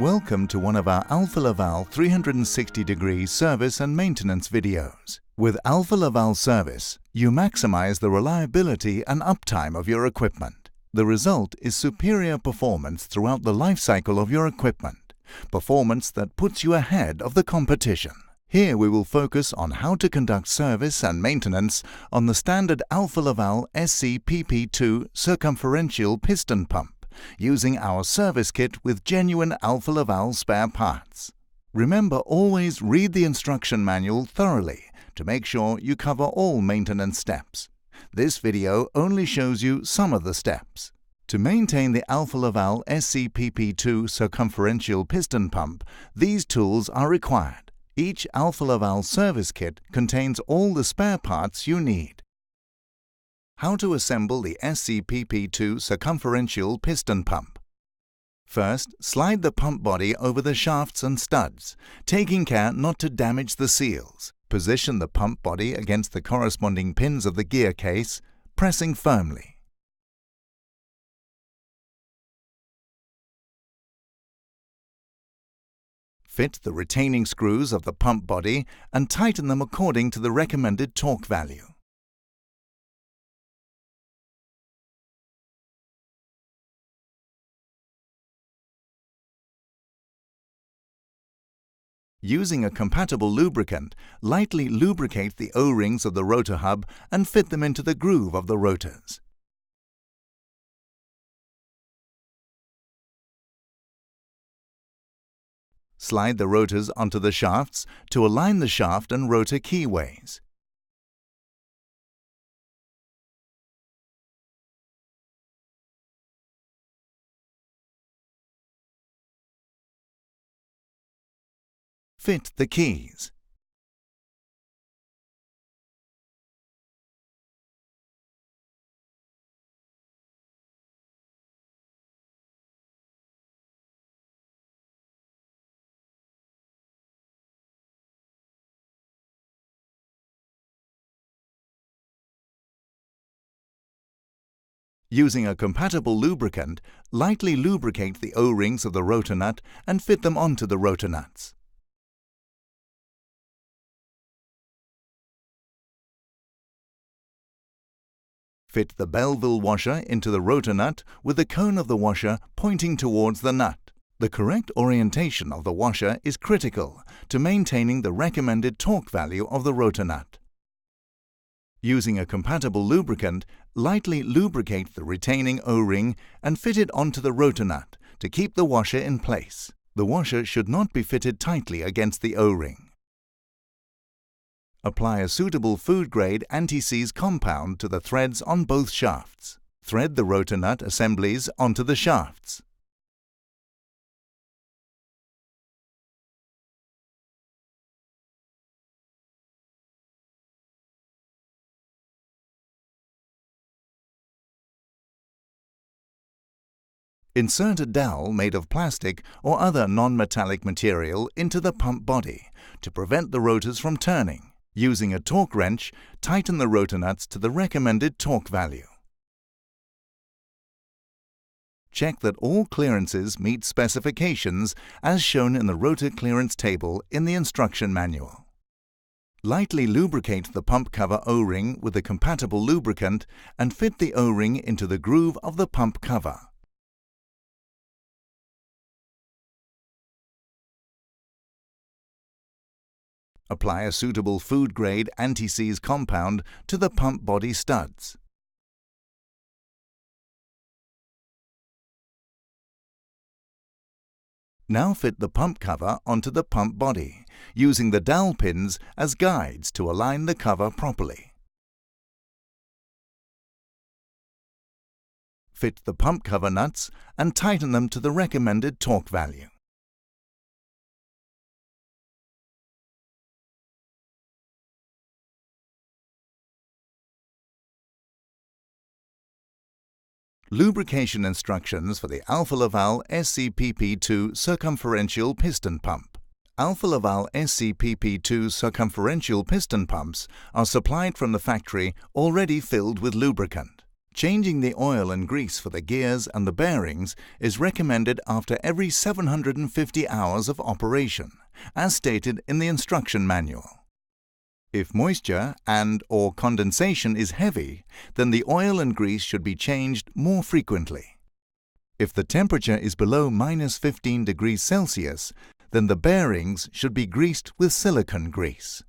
Welcome to one of our Alfa Laval 360-degree service and maintenance videos. With Alfa Laval Service, you maximize the reliability and uptime of your equipment. The result is superior performance throughout the life cycle of your equipment, performance that puts you ahead of the competition. Here we will focus on how to conduct service and maintenance on the standard Alfa Laval SCPP2 circumferential piston pump, using our service kit with genuine Alfa Laval spare parts. Remember, always read the instruction manual thoroughly to make sure you cover all maintenance steps. This video only shows you some of the steps. To maintain the Alfa Laval SCPP2 circumferential piston pump, these tools are required. Each Alfa Laval service kit contains all the spare parts you need. How to assemble the SCPP2 circumferential piston pump. First, slide the pump body over the shafts and studs, taking care not to damage the seals. Position the pump body against the corresponding pins of the gear case, pressing firmly. Fit the retaining screws of the pump body and tighten them according to the recommended torque value. Using a compatible lubricant, lightly lubricate the O-rings of the rotor hub and fit them into the groove of the rotors. Slide the rotors onto the shafts to align the shaft and rotor keyways. Fit the keys. Using a compatible lubricant, lightly lubricate the O-rings of the rotor nut and fit them onto the rotor nuts. Fit the Belleville washer into the rotor nut with the cone of the washer pointing towards the nut. The correct orientation of the washer is critical to maintaining the recommended torque value of the rotor nut. Using a compatible lubricant, lightly lubricate the retaining O-ring and fit it onto the rotor nut to keep the washer in place. The washer should not be fitted tightly against the O-ring. Apply a suitable food-grade anti-seize compound to the threads on both shafts. Thread the rotor nut assemblies onto the shafts. Insert a dowel made of plastic or other non-metallic material into the pump body to prevent the rotors from turning. Using a torque wrench, tighten the rotor nuts to the recommended torque value. Check that all clearances meet specifications as shown in the rotor clearance table in the instruction manual. Lightly lubricate the pump cover O-ring with a compatible lubricant and fit the O-ring into the groove of the pump cover. Apply a suitable food-grade anti-seize compound to the pump body studs. Now fit the pump cover onto the pump body, using the dowel pins as guides to align the cover properly. Fit the pump cover nuts and tighten them to the recommended torque value. Lubrication instructions for the Alfa Laval SCPP2 circumferential piston pump. Alfa Laval SCPP2 circumferential piston pumps are supplied from the factory already filled with lubricant. Changing the oil and grease for the gears and the bearings is recommended after every 750 hours of operation, as stated in the instruction manual. If moisture and/or condensation is heavy, then the oil and grease should be changed more frequently. If the temperature is below -15 degrees Celsius, then the bearings should be greased with silicone grease.